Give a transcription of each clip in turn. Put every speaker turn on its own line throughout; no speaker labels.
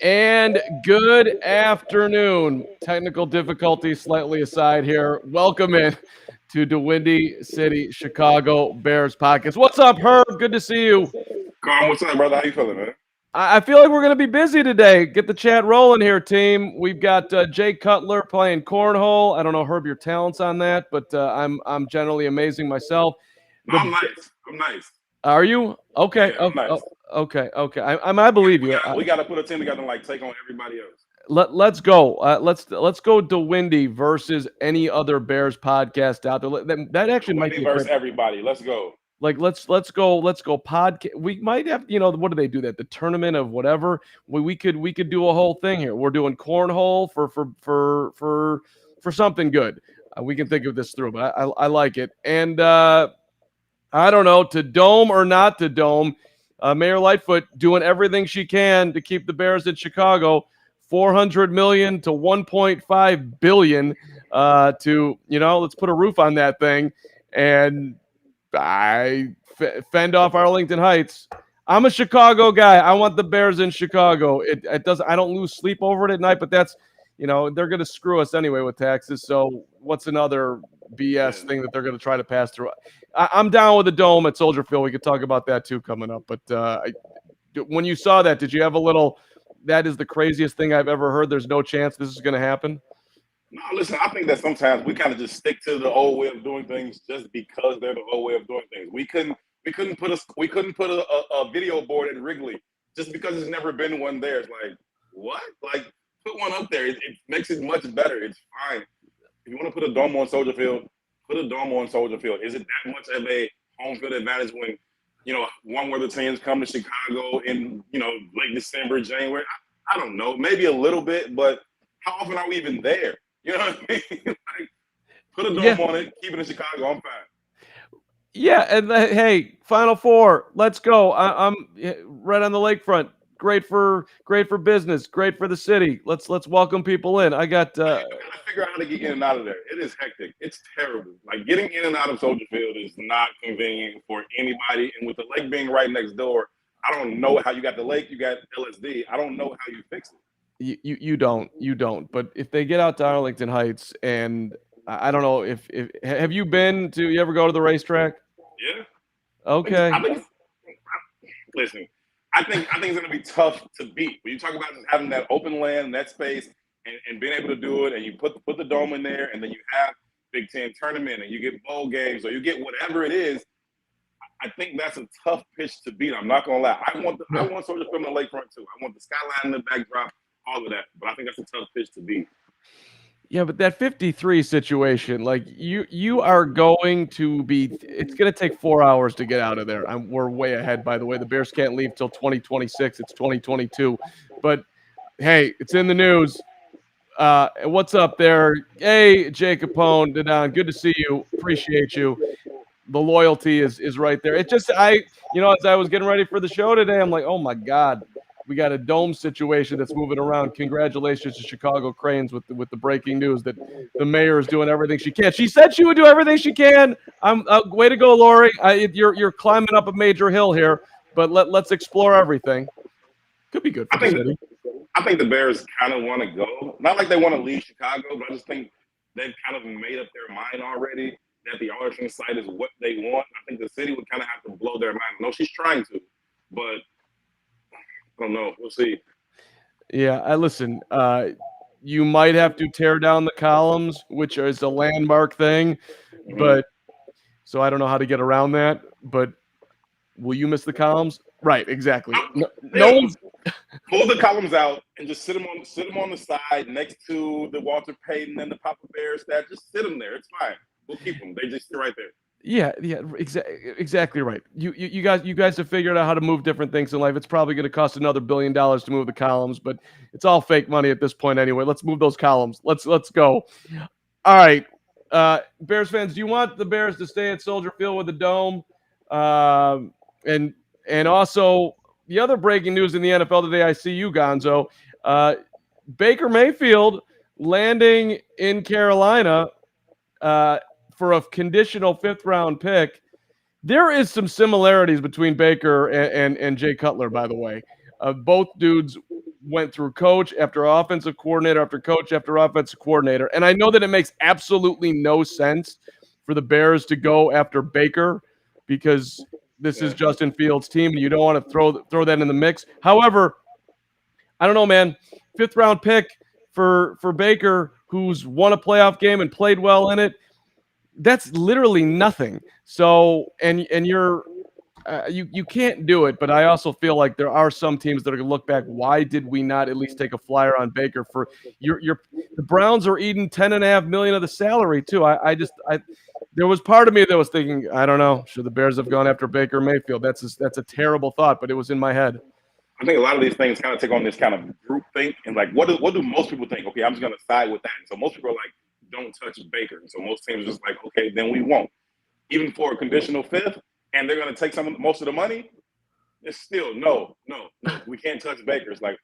And good afternoon. Technical difficulties slightly aside here. Welcome in to the Windy City Chicago Bears podcast. What's up, Herb? Good to see you.
Carm, what's up, brother? How you feeling, man?
I feel like we're going to be busy today. Get the chat rolling here, team. We've got Jay Cutler playing Cornhole. I don't know, Herb, your talents on that, but I'm generally amazing myself.
No, I'm nice. I'm nice.
Are you? Okay.
Yeah, I'm nice.
Okay. I believe you.
We got to put a team together and take on everybody else.
Let's go. Let's go to Windy versus any other Bears podcast out there. That actually might be
versus everybody. Let's go.
Let's go podcast. We might have, what do they do that? The tournament of whatever. We could do a whole thing here. We're doing cornhole for something good. We can think of this through, but I like it. And I don't know, to dome or not to dome. Mayor Lightfoot doing everything she can to keep the Bears in Chicago. $400 million to $1.5 billion to, let's put a roof on that thing and fend off Arlington Heights. I'm a Chicago guy. I want the Bears in Chicago. It doesn't. I don't lose sleep over it at night, but that's, they're going to screw us anyway with taxes. So what's another BS thing that they're going to try to pass through? I'm down with the dome at Soldier Field. We could talk about that too coming up. But when you saw that, did you have a little? That is the craziest thing I've ever heard. There's no chance this is going to happen.
No, listen, I think that sometimes we kind of just stick to the old way of doing things just because they're the old way of doing things. We couldn't put a video board at Wrigley just because there's never been one there. It's like, what? Like, put one up there. It makes it much better. It's fine. If you want to put a dome on Soldier Field, put a dome on Soldier Field. Is it that much of a home field advantage when, one where the teams come to Chicago in, late December, January? I don't know. Maybe a little bit, but how often are we even there? You know what I mean? Like, put a dome on it, keep it in Chicago. I'm fine.
Yeah, and hey, Final Four, let's go. I'm right on the lakefront. Great for business. Great for the city. Let's welcome people in. I got.
You gotta figure out how to get in and out of there. It is hectic. It's terrible. Like, getting in and out of Soldier Field is not convenient for anybody. And with the lake being right next door, I don't know how you got the lake. You got LSD. I don't know how you fix it.
You don't. But if they get out to Arlington Heights, and I don't know if have you been to? You ever go to the racetrack?
Yeah.
Okay.
Listen. I think it's going to be tough to beat. When you talk about having that open land, that space, and being able to do it, and you put the dome in there, and then you have Big Ten tournament, and you get bowl games, or you get whatever it is, I think that's a tough pitch to beat. I'm not going to lie. I want Soldier Field on the lakefront too. I want the skyline in the backdrop, all of that. But I think that's a tough pitch to beat.
Yeah, but that 53 situation, like you are going to be, it's going to take 4 hours to get out of there. We're way ahead, by the way. The Bears can't leave till 2026. It's 2022. But hey, it's in the news. What's up there? Hey, Jay Capone, Dadon, good to see you. Appreciate you. The loyalty is right there. It just, as I was getting ready for the show today, I'm like, oh my God. We got a dome situation that's moving around. Congratulations to Chicago Cranes with the breaking news that the mayor is doing everything she can. She said she would do everything she can. Way to go, Lori. You're climbing up a major hill here, but let's explore everything. Could be good for the city.
I think the Bears kind of want to go. Not like they want to leave Chicago, but I just think they've kind of made up their mind already that the Arlington site is what they want. I think the city would kind of have to blow their mind. No, she's trying to, but I don't know. We'll see.
Yeah, I listen. You might have to tear down the columns, which is a landmark thing, but so I don't know how to get around that. But will you miss the columns? Right, exactly. No one's
pull the columns out and just sit them on the side next to the Walter Payton and the Papa Bear stat. Just sit them there. It's fine. We'll keep them. They just sit right there.
Yeah, exactly right. You guys have figured out how to move different things in life. It's probably going to cost another $1 billion to move the columns, but it's all fake money at this point anyway. Let's move those columns. Let's go. All right, Bears fans, do you want the Bears to stay at Soldier Field with the dome? And also the other breaking news in the NFL today. I see you, Gonzo. Baker Mayfield landing in Carolina. For a conditional 5th-round pick. There is some similarities between Baker and Jay Cutler, by the way. Both dudes went through coach after offensive coordinator after coach after offensive coordinator. And I know that it makes absolutely no sense for the Bears to go after Baker because this is Justin Fields' team and you don't want to throw that in the mix. However, I don't know, man. 5th round pick for Baker, who's won a playoff game and played well in it. That's literally nothing. So, and you're you can't do it, but I also feel like there are some teams that are going to look back. Why did we not at least take a flyer on Baker for your the Browns are eating $10.5 million of the salary too. I there was part of me that was thinking, I don't know, should the Bears have gone after Baker Mayfield? That's a terrible thought, but it was in my head.
I think a lot of these things kind of take on this kind of group think and like what do most people think? Okay, I'm just gonna side with that. And so most people are like, don't touch Baker. And so most teams are just like, okay, then we won't. Even for a conditional 5th, and they're gonna take most of the money, it's still no, we can't touch Baker. It's like,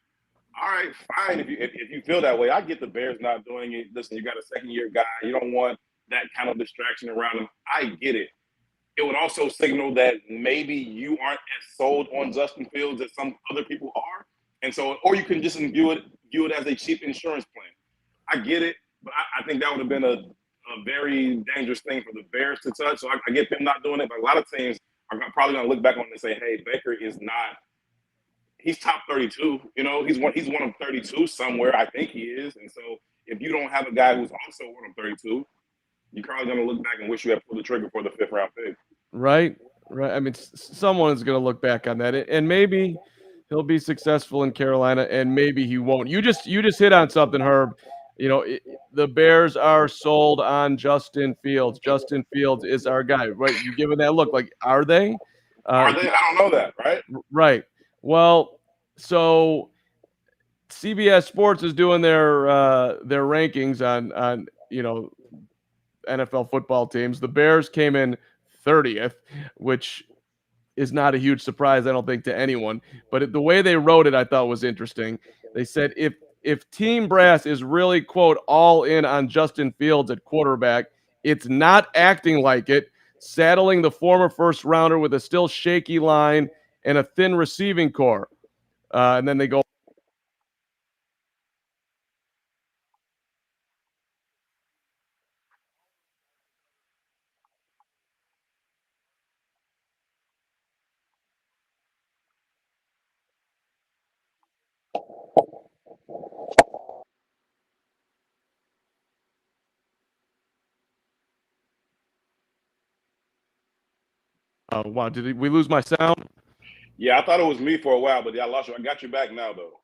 all right, fine. If you feel that way, I get the Bears not doing it. Listen, you got a 2nd-year guy. You don't want that kind of distraction around him. I get it. It would also signal that maybe you aren't as sold on Justin Fields as some other people are. And so, or you can just view it as a cheap insurance plan. I get it, but I think that would have been a very dangerous thing for the Bears to touch. So I get them not doing it, but a lot of teams are probably going to look back on it and say, hey, Baker is not – he's top 32. You know, he's one of 32 somewhere, I think he is. And so if you don't have a guy who's also one of 32 – you're probably going to look back and wish you had pulled the trigger for the 5th round pick.
Right. I mean, someone is going to look back on that, and maybe he'll be successful in Carolina, and maybe he won't. You just hit on something, Herb. You know, the Bears are sold on Justin Fields. Justin Fields is our guy, right? You giving that look like, are they?
Are they? I don't know that, right?
Right. Well, so CBS Sports is doing their rankings on NFL football teams. The Bears came in 30th, which is not a huge surprise, I don't think, to anyone. But the way they wrote it, I thought was interesting. They said if Team Brass is really, quote, all in on Justin Fields at quarterback, it's not acting like it, saddling the former first rounder with a still shaky line and a thin receiving core. And then they go. Oh, wow. Did we lose my sound?
Yeah, I thought it was me for a while, but I lost you. I got you back now, though.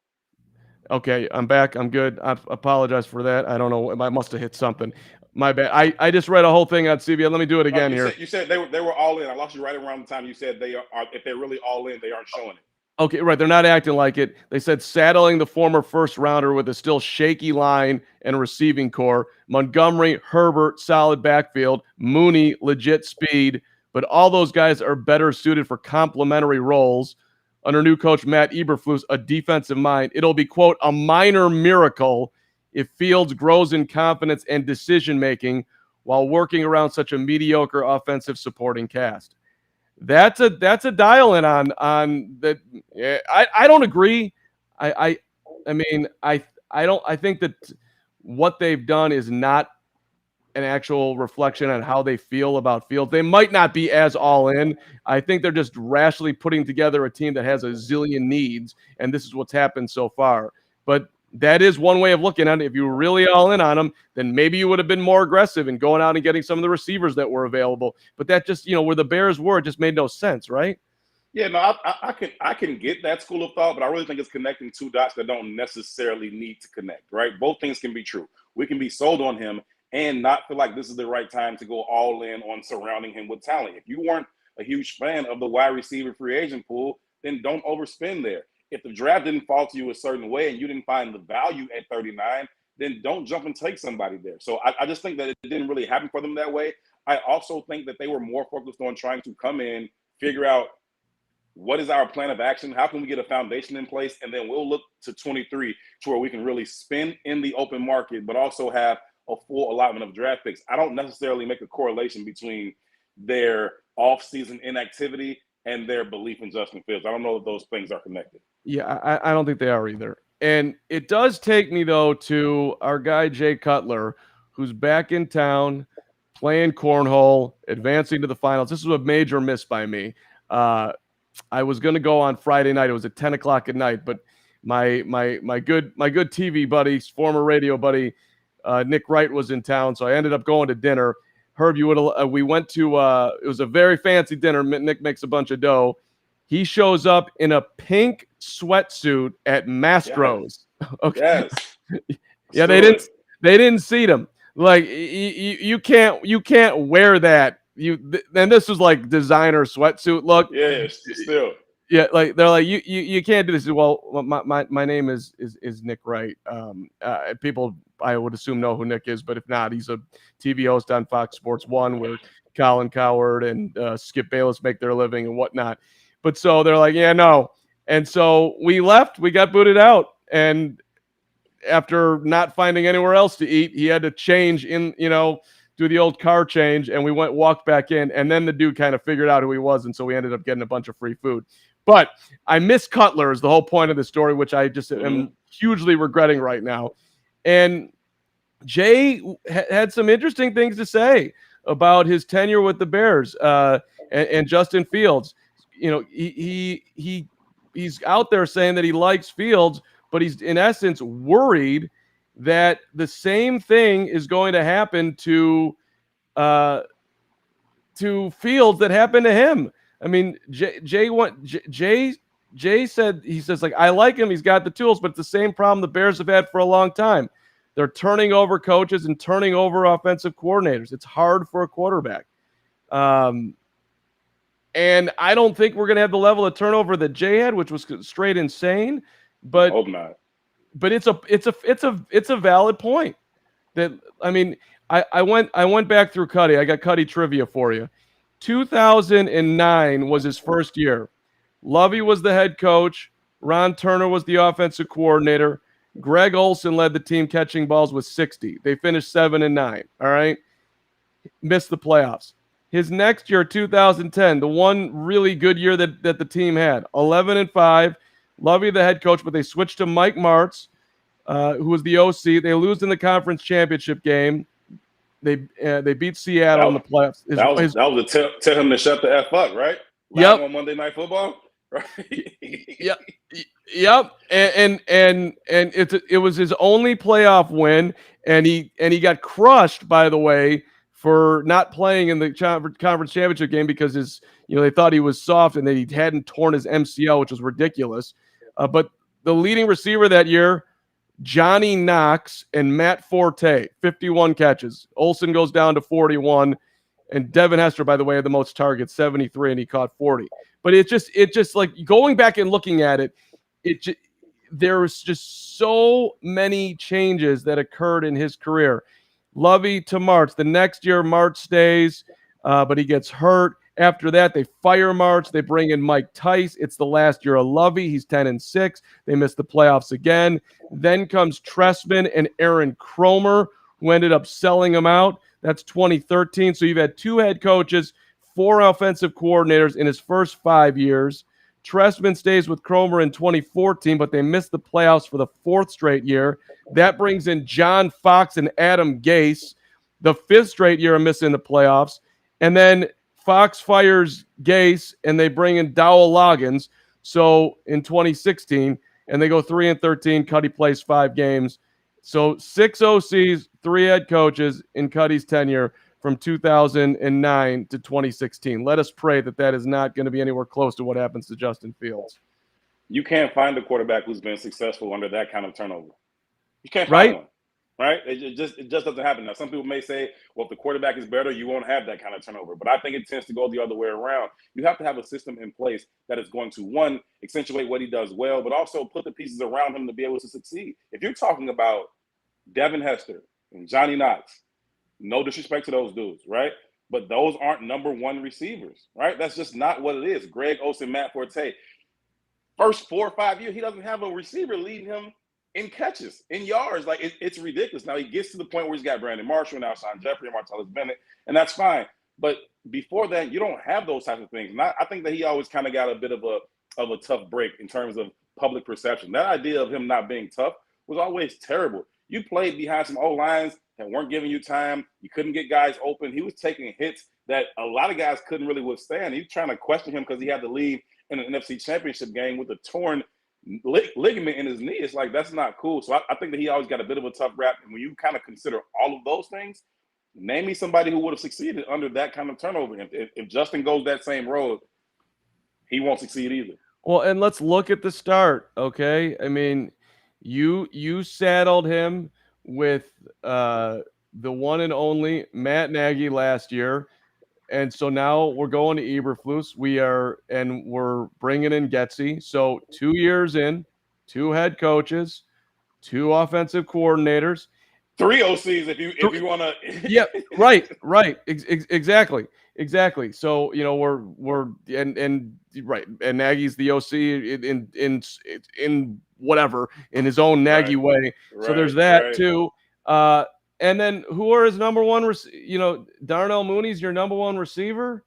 Okay, I'm back. I'm good. I apologize for that. I don't know. I must have hit something. My bad. I just read a whole thing on CBS. Let me do it again here.
You said they were all in. I lost you right around the time you said they are. If they're really all in, they aren't showing it.
Okay, right. They're not acting like it. They said saddling the former first rounder with a still shaky line and receiving core. Montgomery, Herbert, solid backfield. Mooney, legit speed. But all those guys are better suited for complementary roles. Under new coach Matt Eberflus, a defensive mind. It'll be, quote, a minor miracle if Fields grows in confidence and decision-making while working around such a mediocre offensive supporting cast. That's a dial-in on that. Yeah, I don't agree. I mean, I think that what they've done is not an actual reflection on how they feel about Fields. They might not be as all in. I think they're just rashly putting together a team that has a zillion needs, and this is what's happened so far. But that is one way of looking at it. If you were really all in on them, then maybe you would have been more aggressive in going out and getting some of the receivers that were available. But that just, where the Bears were, it just made no sense, right?
Yeah, no, I can get that school of thought, but I really think it's connecting two dots that don't necessarily need to connect, right? Both things can be true. We can be sold on him and not feel like this is the right time to go all in on surrounding him with talent. If you weren't a huge fan of the wide receiver free agent pool, then don't overspend there. If the draft didn't fall to you a certain way and you didn't find the value at 39, then don't jump and take somebody there. So I just think that it didn't really happen for them that way. I also think that they were more focused on trying to come in, figure out what is our plan of action, how can we get a foundation in place, and then we'll look to 23 to where we can really spend in the open market, but also have a full allotment of draft picks. I don't necessarily make a correlation between their off-season inactivity and their belief in Justin Fields. I don't know if those things are connected.
Yeah, I don't think they are either. And it does take me, though, to our guy, Jay Cutler, who's back in town playing cornhole, advancing to the finals. This was a major miss by me. I was going to go on Friday night. It was at 10 o'clock at night, but my good TV buddy, former radio buddy, Nick Wright was in town, so I ended up going to dinner. Herb, you would we went to it was a very fancy dinner. Nick makes a bunch of dough. He shows up in a pink sweatsuit at Mastro's.
Yes.
Okay.
Yes.
Yeah, they didn't seat him. Like you can't wear that. And this was like designer sweatsuit look.
Yeah, still.
Yeah, like they're like you can't do this. Well, my name is Nick Wright. People I would assume know who Nick is, but if not, he's a TV host on Fox Sports 1 where Colin Cowherd and Skip Bayless make their living and whatnot. But so they're like, yeah, no. And so we left. We got booted out, and after not finding anywhere else to eat, he had to change in, do the old car change, and we walked back in, and then the dude kind of figured out who he was, and so we ended up getting a bunch of free food. But I miss Cutler is the whole point of the story, which I just am hugely regretting right now. And Jay had some interesting things to say about his tenure with the Bears and Justin Fields. He's out there saying that he likes Fields, but he's in essence worried that the same thing is going to happen to Fields that happened to him. I mean, Jay said, he says, like, I like him. He's got the tools, but it's the same problem the Bears have had for a long time. They're turning over coaches and turning over offensive coordinators. It's hard for a quarterback. And I don't think we're going to have the level of turnover that Jay had, which was straight insane. But
I hope not.
But it's a valid point. That I mean, I went back through Cuddy. I got Cuddy trivia for you. 2009 was his first year. Lovey was the head coach. Ron Turner was the offensive coordinator. Greg Olson led the team catching balls with 60. They finished 7-9. All right. Missed the playoffs. His next year, 2010, the one really good year that the team had, 11-5. Lovey the head coach, but they switched to Mike Martz, who was the OC. They lose in the conference championship game. They beat Seattle in the playoffs.
That was tell him to shut the F up, right?
Yep.
On Monday Night Football, right?
Yep. And it was his only playoff win, and he got crushed, by the way, for not playing in the conference championship game because they thought he was soft and that he hadn't torn his MCL, which was ridiculous. But the leading receiver that year, Johnny Knox and Matt Forte, 51 catches. Olsen goes down to 41, and Devin Hester, by the way, had the most targets, 73, and he caught 40. But it just like going back and looking at it, there's just so many changes that occurred in his career. Lovey to Martz. The next year, Martz stays, but he gets hurt. After that, they fire Martz. They bring in Mike Tice. It's the last year of Lovey. He's 10-6. They miss the playoffs again. Then comes Trestman and Aaron Cromer, who ended up selling him out. That's 2013. So you've had two head coaches, 4 offensive coordinators in his first 5 years. Trestman stays with Cromer in 2014, but they missed the playoffs for the 4th straight year. That brings in John Fox and Adam Gase, the 5th straight year of missing the playoffs. And then Fox fires Gase, and they bring in Dowell Loggins. So in 2016, and they go 3-13. Cuddy plays 5 games. So 6 OCs, 3 head coaches in Cuddy's tenure from 2009 to 2016. Let us pray that is not going to be anywhere close to what happens to Justin Fields.
You can't find a quarterback who's been successful under that kind of turnover. You can't find one, right? It just doesn't happen. Now, some people may say, well, if the quarterback is better, you won't have that kind of turnover. But I think it tends to go the other way around. You have to have a system in place that is going to, one, accentuate what he does well, but also put the pieces around him to be able to succeed. If you're talking about Devin Hester and Johnny Knox, no disrespect to those dudes, right? But those aren't number 1 receivers, right? That's just not what it is. Greg Olsen, Matt Forte. First 4 or 5 years, he doesn't have a receiver leading him in catches, in yards. Like, it's ridiculous. Now, he gets to the point where he's got Brandon Marshall, now Alshon Jeffrey, and Martellus Bennett, and that's fine. But before that, you don't have those types of things. And I think that he always kind of got a bit of a tough break in terms of public perception. That idea of him not being tough was always terrible. You played behind some O-lines that weren't giving you time. You couldn't get guys open. He was taking hits that a lot of guys couldn't really withstand. He was trying to question him because he had to leave in an NFC Championship game with a torn ligament in his knee. It's like, that's not cool. So I think that he always got a bit of a tough rap. And when you kind of consider all of those things, name me somebody who would have succeeded under that kind of turnover. If Justin goes that same road, he won't succeed either.
Well, and let's look at the start, okay? I mean, you saddled him with the one and only Matt Nagy last year, and so now we're going to Eberflus. We're bringing in Getsy. So 2 years in, 2 head coaches, 2 offensive coordinators.
3 OCs if you want to.
Yeah, right. Exactly. So we're right, and Nagy's the OC in whatever, in his own Nagy way. So there's that too. And then who are his number one? Darnell Mooney's your number one receiver.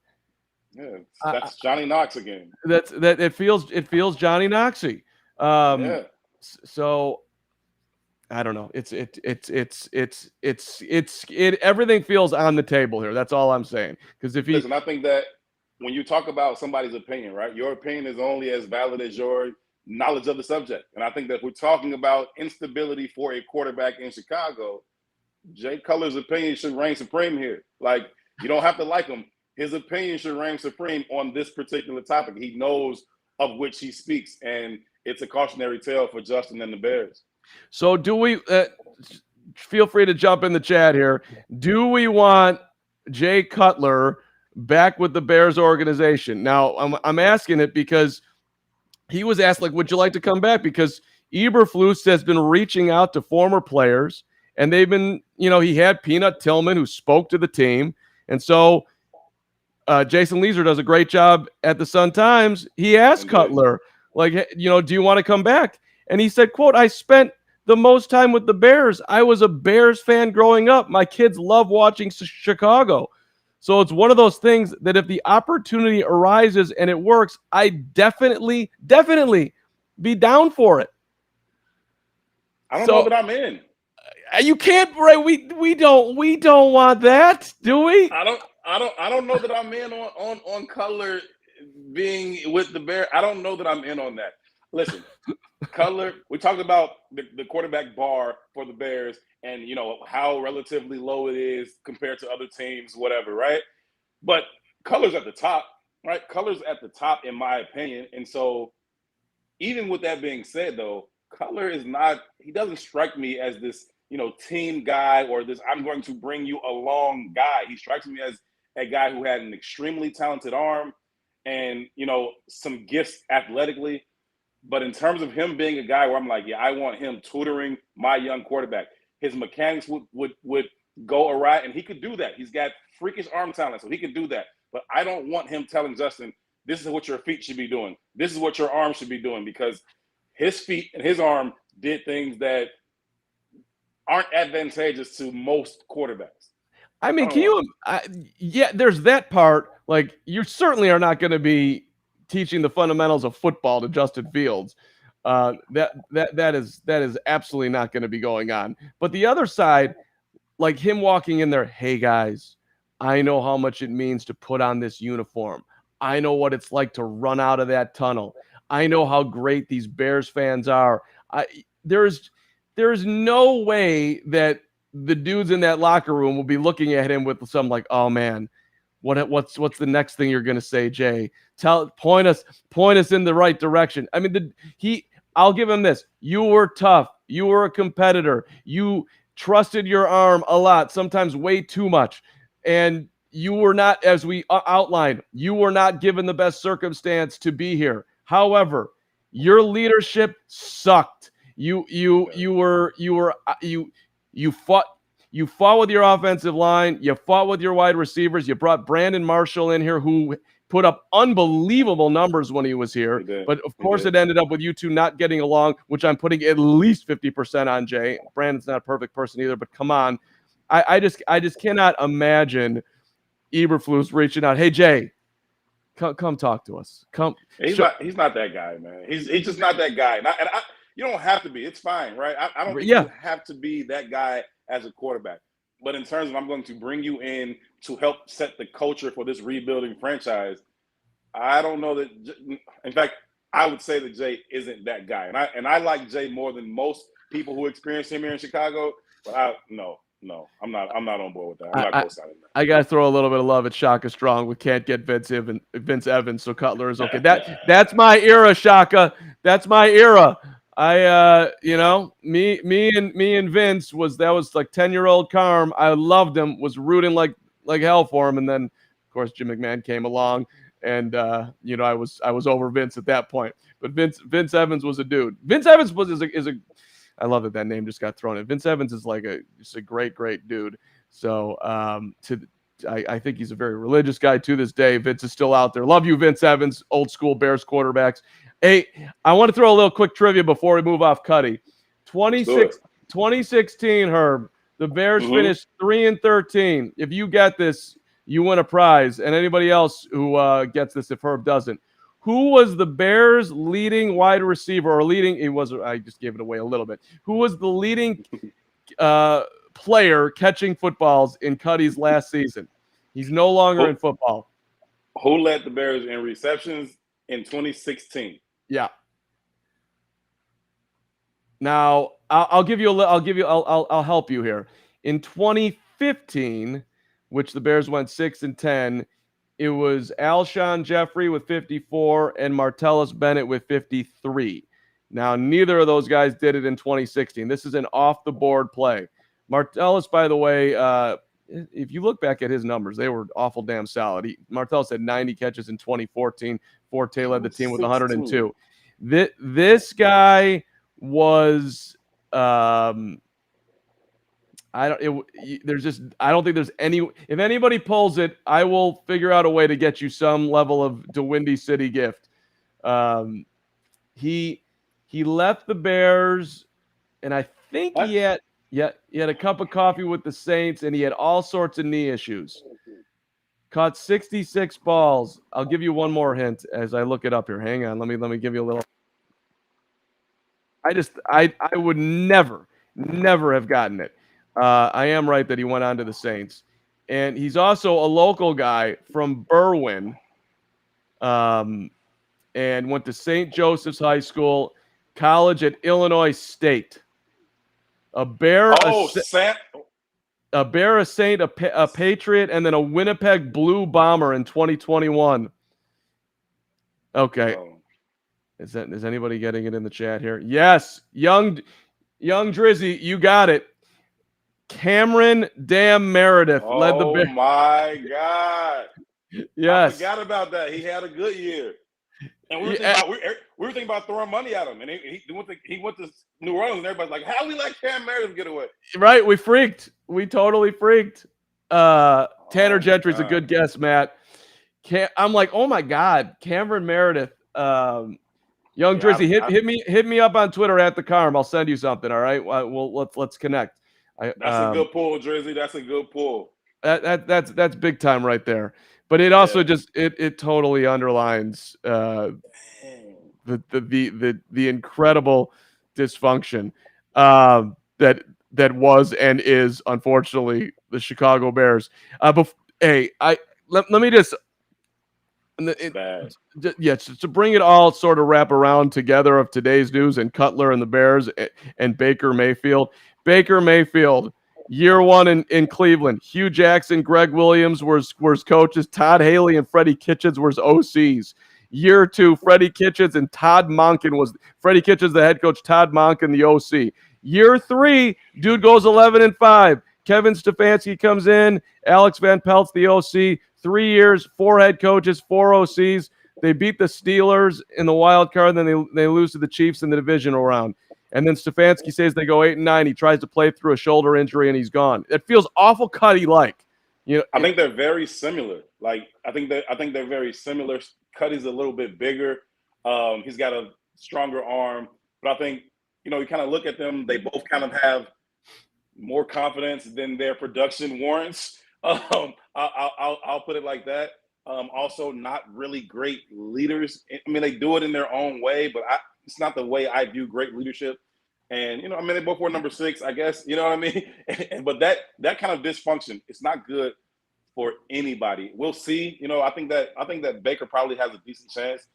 Yeah, that's Johnny Knox again.
It feels Johnny Knoxy.
Yeah.
So I don't know. Everything feels on the table here. That's all I'm saying. Because
listen, I think that when you talk about somebody's opinion, right, your opinion is only as valid as your knowledge of the subject. And I think that if we're talking about instability for a quarterback in Chicago, Jay Cutler's opinion should reign supreme here. Like, you don't have to like him. His opinion should reign supreme on this particular topic. He knows of which he speaks, and it's a cautionary tale for Justin and the Bears.
So do we feel free to jump in the chat here. Do we want Jay Cutler back with the Bears organization? Now, I'm asking it because he was asked, like, would you like to come back? Because Eberflus has been reaching out to former players, and they've been, he had Peanut Tillman who spoke to the team. And so Jason Leeser does a great job at the Sun-Times. He asked Cutler, like, do you want to come back? And he said, quote, "I spent the most time with the Bears. I was a Bears fan growing up. My kids love watching Chicago. So it's one of those things that if the opportunity arises and it works, I definitely be down for it."
I don't know that I'm in.
You can't, right? We don't want that, do we?
I don't know that I'm in on Cutler being with the Bears. I don't know that I'm in on that. Listen, Cutler, we talked about the quarterback bar for the Bears and, how relatively low it is compared to other teams, whatever, right? But Cutler's at the top, right? Cutler's at the top, in my opinion. And so even with that being said, though, Cutler he doesn't strike me as this, team guy or this I'm going to bring you along guy. He strikes me as a guy who had an extremely talented arm and, some gifts athletically. But in terms of him being a guy where I'm like, yeah, I want him tutoring my young quarterback. His mechanics would go awry, and he could do that. He's got freakish arm talent, so he can do that. But I don't want him telling Justin, this is what your feet should be doing. This is what your arm should be doing, because his feet and his arm did things that aren't advantageous to most quarterbacks.
I mean, there's that part. Like, you certainly are not going to be teaching the fundamentals of football to Justin Fields. That is absolutely not going to be going on. But the other side, like him walking in there, hey guys, I know how much it means to put on this uniform. I know what it's like to run out of that tunnel. I know how great these Bears fans are. There's no way that the dudes in that locker room will be looking at him with some like, oh man, what's the next thing you're gonna say, Jay? Point us in the right direction. I mean, I'll give him this. You were tough. You were a competitor. You trusted your arm a lot, sometimes way too much. And you were not, as we outlined, you were not given the best circumstance to be here. However, your leadership sucked. You fought with your offensive line. You fought with your wide receivers. You brought Brandon Marshall in here, who put up unbelievable numbers when he was here. But of course, it ended up with you two not getting along, which I'm putting at least 50% on Jay. Brandon's not a perfect person either, but come on. I just cannot imagine Eberflus reaching out. Hey, Jay, Come talk to us. Come.
He's not that guy, man. He's just not that guy. You don't have to be. It's fine, right? I don't think you have to be that guy as a quarterback. But in terms of I'm going to bring you in to help set the culture for this rebuilding franchise, I don't know that. In fact, I would say that Jay isn't that guy, and I like Jay more than most people who experience him here in Chicago. But no, I'm not on board with that. I'm not co-signing that.
I gotta throw a little bit of love at Shaka Strong. We can't get Vince Evans, so Cutler is okay. That's my era, Shaka. That's my era. Me and Vince was like 10-year-old Carm. I loved him. Was rooting like hell for him, and then of course Jim McMahon came along, and I was over Vince at that point. But Vince Evans was a dude. Vince Evans is a I love that name just got thrown in. Vince Evans is just a great dude. So I think he's a very religious guy to this day. Vince is still out there. Love you, Vince Evans, old school Bears quarterbacks. Hey, I want to throw a little quick trivia before we move off Cuddy. 2016, Herb, the Bears finished 3-13. If you get this, you win a prize. And anybody else who gets this, if Herb doesn't. Who was the Bears' leading wide receiver I just gave it away a little bit. Who was the leading player catching footballs in Cuddy's last season? He's no longer in football.
Who led the Bears in receptions in 2016?
Yeah. Now I'll help you here. In 2015, which the Bears went 6-10, it was Alshon Jeffrey with 54 and Martellus Bennett with 53. Now, neither of those guys did it in 2016. This is an off-the-board play. Martellus, by the way, if you look back at his numbers, they were awful damn solid. Martellus had 90 catches in 2014. Forte led the team with 102. This guy was I don't think there's any. If anybody pulls it, I will figure out a way to get you some level of DeWindy City gift. He left the Bears, and I think he had a cup of coffee with the Saints, and he had all sorts of knee issues. Caught 66 balls. I'll give you one more hint as I look it up here. Hang on, let me give you a little. I would never have gotten it. I am right that he went on to the Saints. And he's also a local guy from Berwyn, and went to St. Joseph's High School, college at Illinois State. A Saint, a Patriot, and then a Winnipeg Blue Bomber in 2021. Okay. Is anybody getting it in the chat here? Yes. Young Drizzy, you got it. Cameron Damn Meredith led the Bears.
Oh my God!
Yes,
I forgot about that. He had a good year, and we were thinking about throwing money at him. And he went to New Orleans, and everybody's like, "How we let Cam Meredith get away?"
Right? We freaked. We totally freaked. Tanner Gentry's a good guess, Matt. I'm like, oh my God, Cameron Meredith. Young Drizzy, hit me up on Twitter at the Carm. I'll send you something. All right. Let's connect.
That's a good pull, Drizzy. That's a good pull.
That's big time right there. But it also it totally underlines the incredible dysfunction that was and is unfortunately the Chicago Bears. Let me just. To bring it all sort of wrap around together of today's news and Cutler and the Bears and Baker Mayfield. Baker Mayfield, year one in Cleveland. Hugh Jackson, Greg Williams were coaches. Todd Haley and Freddie Kitchens were OCs. Year two, Freddie Kitchens and Todd Monken Freddie Kitchens, the head coach, Todd Monken, the OC. Year three, dude goes 11-5. Kevin Stefanski comes in. Alex Van Pelt's the OC. 3 years, 4 head coaches, 4 OCs. They beat the Steelers in the wild card, then they lose to the Chiefs in the divisional round. And then Stefanski says they go 8-9. He tries to play through a shoulder injury, and he's gone. It feels awful Cuddy-like.
I think they're very similar. I think they're very similar. Cuddy's a little bit bigger. He's got a stronger arm. But I think, you kind of look at them, they both kind of have more confidence than their production warrants. I'll put it like that. Also not really great leaders. I mean, they do it in their own way, but it's not the way I view great leadership. And I mean, they both were number 6, I guess. You know what I mean? But that kind of dysfunction, it's not good for anybody. We'll see. I think that Baker probably has a decent chance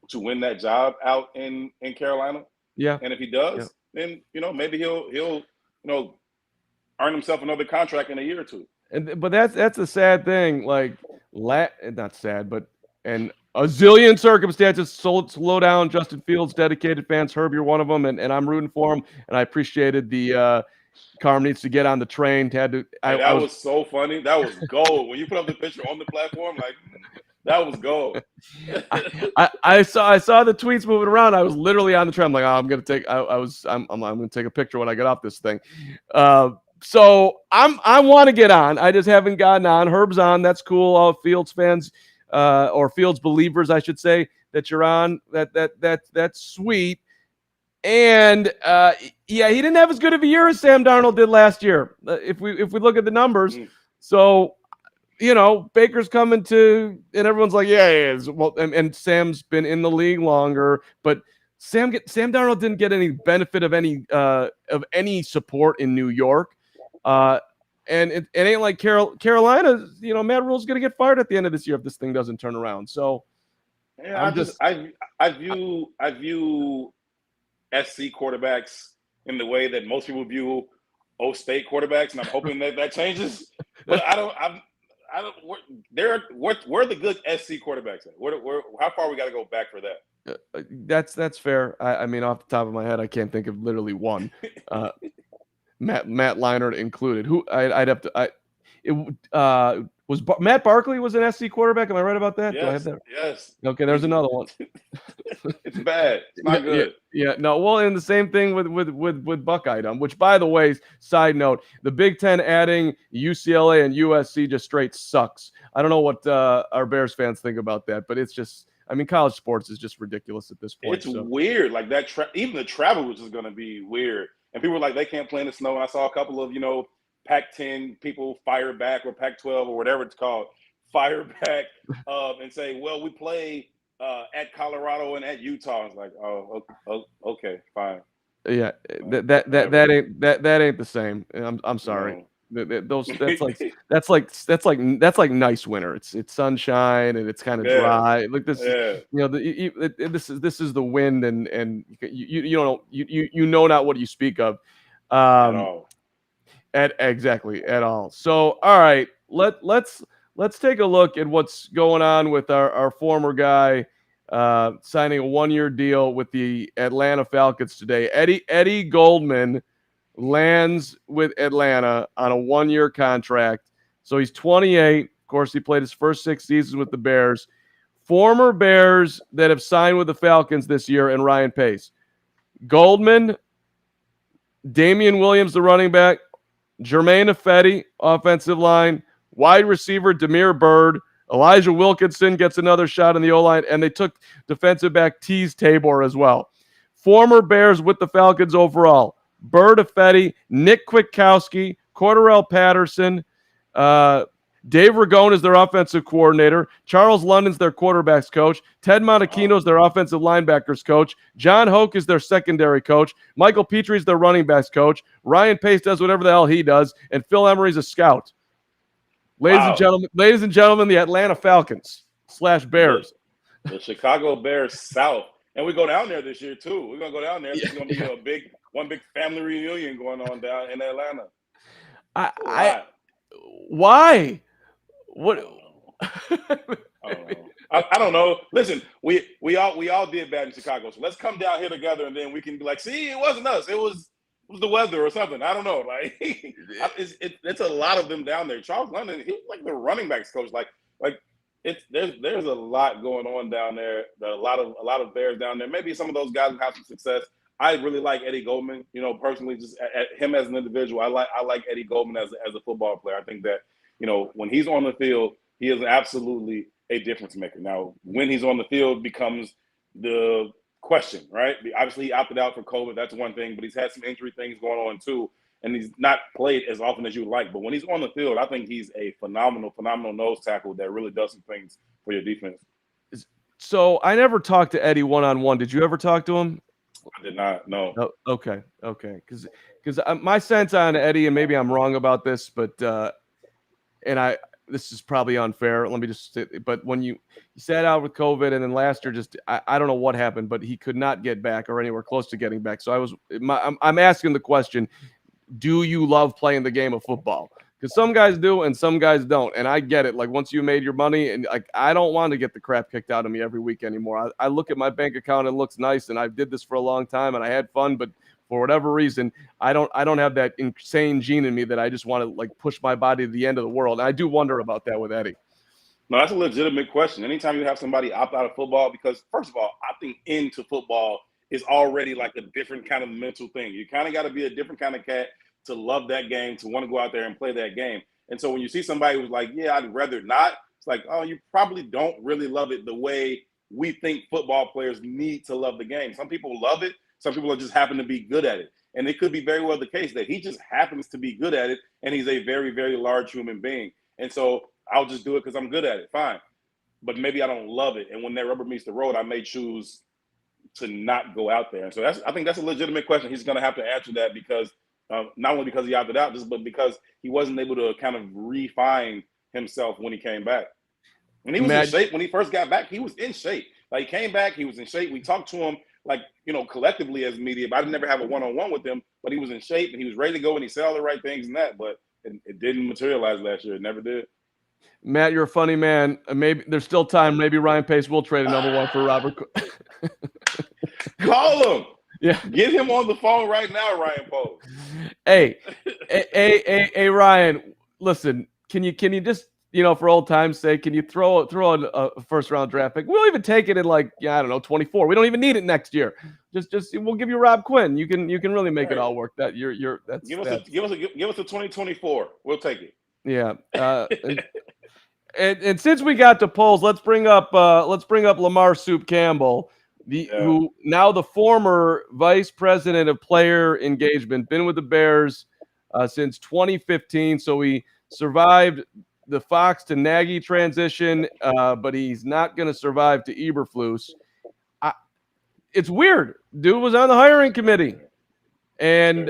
to win that job out in Carolina.
Yeah.
And if he does, then maybe he'll earn himself another contract in a year or two.
But that's a sad thing. Like, not sad, but and a zillion circumstances slow down Justin Fields' dedicated fans. Herb, you're one of them, and I'm rooting for him. And I appreciated the Carm needs to get on the train. That
was so funny. That was gold. When you put up the picture on the platform, like that was gold.
I saw the tweets moving around. I was literally on the train. I'm like, I'm gonna take. I'm gonna take a picture when I get off this thing. So I want to get on. I just haven't gotten on. Herb's on. That's cool. All Fields fans, or Fields believers, I should say, that you're on. That's sweet. And he didn't have as good of a year as Sam Darnold did last year. If we look at the numbers, so Baker's coming to, and everyone's like, yeah. Well, and Sam's been in the league longer, but Sam Darnold didn't get any benefit of any support in New York. And it ain't like Carolina. Matt Rule's going to get fired at the end of this year if this thing doesn't turn around. So,
yeah, I view SC quarterbacks in the way that most people view O State quarterbacks, and I'm hoping that changes. But I don't. Where are the good SC quarterbacks at? How far we got to go back for that?
That's fair. I mean, off the top of my head, I can't think of literally one. Matt Leinart included. Who I'd have to. Was Matt Barkley was an SC quarterback? Am I right about that?
Yes.
Do I have that?
Yes.
Okay, there's another one.
It's bad. It's not good.
Yeah. No. Well, and the same thing with Buckeye-dom, which, by the way, side note, the Big Ten adding UCLA and USC just straight sucks. I don't know what our Bears fans think about that, but it's just. I mean, college sports is just ridiculous at this point.
It's weird. Like that. Even the travel was just going to be weird. And people were like, they can't play in the snow. And I saw a couple of, Pac-10 people fire back, or Pac-12 or whatever it's called, fire back and say, well, we play at Colorado and at Utah. It's like, oh, okay, fine.
Yeah, that ain't the same. I'm sorry.
No.
That's like nice winter. It's sunshine and it's kind of dry. Like this, this is the wind and you know not what you speak of.
At all.
Exactly at all. So all right, let's take a look at what's going on with our former guy signing a 1-year deal with the Atlanta Falcons today. Eddie Goldman lands with Atlanta on a 1-year contract. So he's 28. Of course, he played his first 6 seasons with the Bears. Former Bears that have signed with the Falcons this year and Ryan Pace. Goldman, Damian Williams, the running back, Jermaine Ifedi, offensive line, wide receiver Demir Bird, Elijah Wilkinson gets another shot in the O-line, and they took defensive back Tease Tabor as well. Former Bears with the Falcons overall. Bird, Ifedi, Nick Kwiatkowski, Cordarrelle Patterson, Dave Ragone is their offensive coordinator. Charles London's their quarterbacks coach. Ted Monachino is their offensive linebackers coach. John Hoke is their secondary coach. Michael Petrie is their running backs coach. Ryan Pace does whatever the hell he does, and Phil Emery's a scout. Ladies and gentlemen, the Atlanta Falcons / Bears.
The Chicago Bears South. And we go down there this year too. We're gonna go down there. There's gonna be one big family reunion going on down in Atlanta.
Why? What?
I don't know. Listen, we all did bad in Chicago, so let's come down here together, and then we can be like, see, it wasn't us. It was the weather or something. I don't know. Like it's a lot of them down there. Charles London, he's like the running backs coach. Like there's a lot going on down there. There are a lot of Bears down there. Maybe some of those guys will have some success. I really like Eddie Goldman. Personally, just at him as an individual, I like Eddie Goldman as a football player. I think that when he's on the field, he is absolutely a difference maker. Now, when he's on the field becomes the question, right? Obviously, he opted out for COVID. That's one thing, but he's had some injury things going on too. and he's not played as often as you would like. But when he's on the field, I think he's a phenomenal nose tackle that really does some things for your defense.
So I never talked to Eddie one-on-one. Did you ever talk to him?
I did not. No.
Oh, okay. Because my sense on Eddie, and maybe I'm wrong about this, but this is probably unfair. Let me just say, but when you sat out with COVID, and then last year, I don't know what happened, but he could not get back or anywhere close to getting back. So I'm asking the question: do you love playing the game of football? Because some guys do and some guys don't, and I get it. Like, once you made your money, and like, I don't want to get the crap kicked out of me every week anymore. I look at my bank account and it looks nice, and I did this for a long time and I had fun, but for whatever reason, I don't have that insane gene in me that I just want to like push my body to the end of the world. And I do wonder about that with Eddie.
No, that's a legitimate question. Anytime you have somebody opt out of football, because first of all, opting into football is already like a different kind of mental thing. You kind of got to be a different kind of cat to love that game, to want to go out there and play that game. And so when you see somebody who's like, yeah, I'd rather not, it's like, oh, you probably don't really love it the way we think football players need to love the game. Some people love it. Some people just happen to be good at it. And it could be very well the case that he just happens to be good at it, and he's a very, very large human being. And so I'll just do it because I'm good at it. Fine. But maybe I don't love it. And when that rubber meets the road, I may choose to not go out there. And so I think that's a legitimate question. He's going to have to answer that because not only because he opted out, but because he wasn't able to kind of refine himself when he came back. When he was in shape, when he first got back, he was in shape. Like, he came back, he was in shape. We talked to him, like, collectively as media, but I didn't never have a one-on-one with him, but he was in shape and he was ready to go and he said all the right things and that, but it didn't materialize last year. It never did.
Matt, you're a funny man. Maybe there's still time. Maybe Ryan Pace will trade another one for Robert.
Call him.
Yeah.
Get him on the phone right now, Ryan Poe.
Hey, Ryan, listen, can you just, for old time's sake, can you throw a first round draft pick? We'll even take it in 24. We don't even need it next year. Just we'll give you Rob Quinn. You can really make it all work. That give us
a 2024. We'll take it.
Yeah. And since we got to polls, let's bring up Lamar Soup Campbell, who now the former vice president of player engagement, been with the Bears since 2015. So he survived the Fox to Nagy transition, but he's not going to survive to Eberflus. It's weird. Dude was on the hiring committee, and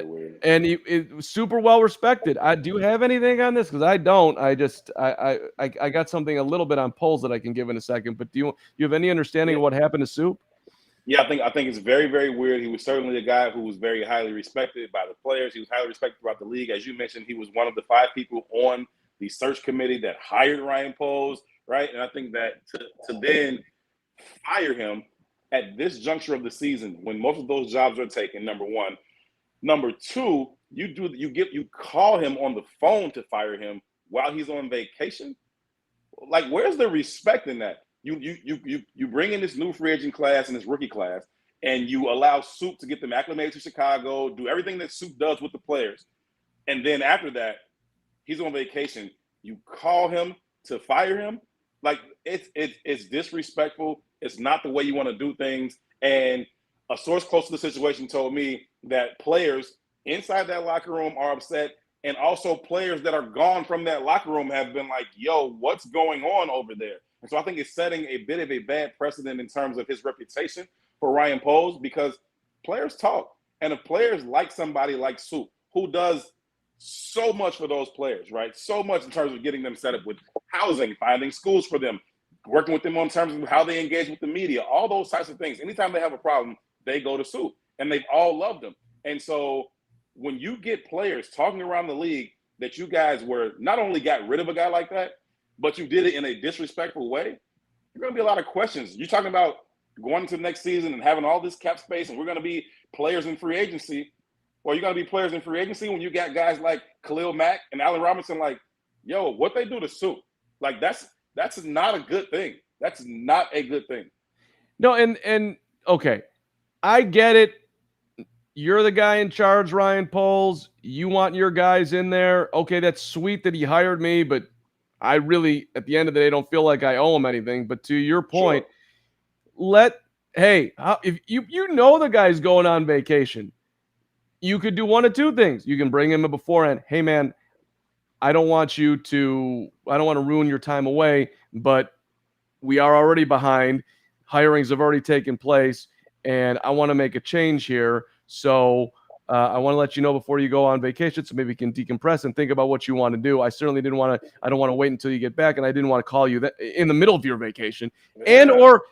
he was super well respected. Do you have anything on this? Because I don't. I got something a little bit on polls that I can give in a second. But do you have any understanding of what happened to Soup?
Yeah, I think it's very, very weird. He was certainly a guy who was very highly respected by the players. He was highly respected throughout the league. As you mentioned, he was one of the 5 people on the search committee that hired Ryan Poles, right? And I think that to then fire him at this juncture of the season, when most of those jobs are taken, number one. Number two, you call him on the phone to fire him while he's on vacation. Like, where's the respect in that? You bring in this new free agent class and this rookie class, and you allow Soup to get them acclimated to Chicago, do everything that Soup does with the players. And then after that, he's on vacation. You call him to fire him. Like, it's disrespectful. It's not the way you want to do things. And a source close to the situation told me that players inside that locker room are upset. And also players that are gone from that locker room have been like, yo, what's going on over there? And so I think it's setting a bit of a bad precedent in terms of his reputation for Ryan Poles, because players talk. And if players like somebody like Soup, who does so much for those players, right? So much in terms of getting them set up with housing, finding schools for them, working with them on terms of how they engage with the media, all those types of things. Anytime they have a problem, they go to Soup. And they've all loved him. And so when you get players talking around the league that you guys were not only got rid of a guy like that, but you did it in a disrespectful way, there's going to be a lot of questions. You're talking about going into the next season and having all this cap space, and we're going to be players in free agency. Well, you're going to be players in free agency when you got guys like Khalil Mack and Allen Robinson like, yo, what they do to Soup? Like, that's not a good thing. That's not a good thing.
No, and okay, I get it. You're the guy in charge, Ryan Poles. You want your guys in there. Okay, that's sweet that he hired me, but I really, at the end of the day, don't feel like I owe him anything. But to your point, if you know the guy's going on vacation, you could do one of two things. You can bring him in beforehand. Hey, man, I don't want to ruin your time away, but we are already behind. Hirings have already taken place, and I want to make a change here. So I want to let you know before you go on vacation, so maybe you can decompress and think about what you want to do. I certainly didn't want to. I don't want to wait until you get back, and I didn't want to call you in the middle of your vacation, and or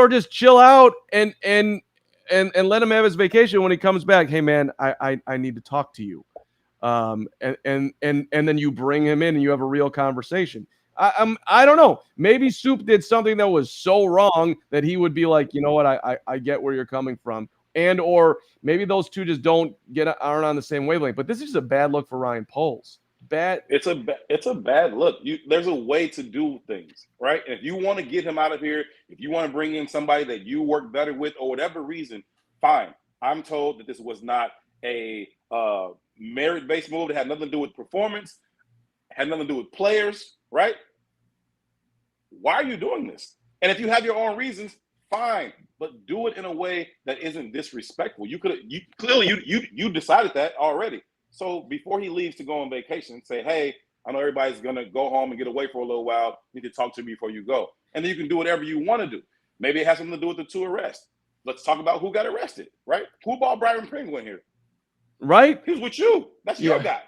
just chill out and let him have his vacation when he comes back. Hey, man, I need to talk to you. And then you bring him in and you have a real conversation. I don't know. Maybe Soup did something that was so wrong that he would be like, you know what, I get where you're coming from, and or maybe those two just aren't on the same wavelength. But this is a bad look for Ryan Poles. Bad.
It's a bad look. There's a way to do things, right? And if you want to get him out of here, if you want to bring in somebody that you work better with, or whatever reason, fine. I'm told that this was not a merit-based move. It had nothing to do with performance, had nothing to do with players, right? Why are you doing this? And if you have your own reasons, fine, but do it in a way that isn't disrespectful. You decided that already. So before he leaves to go on vacation, say, hey, I know everybody's gonna go home and get away for a little while. You need to talk to me before you go. And then you can do whatever you want to do. Maybe it has something to do with the 2 arrests. Let's talk about who got arrested, right? Who bought Byron Penguin here?
Right?
He was with you. That's your guy.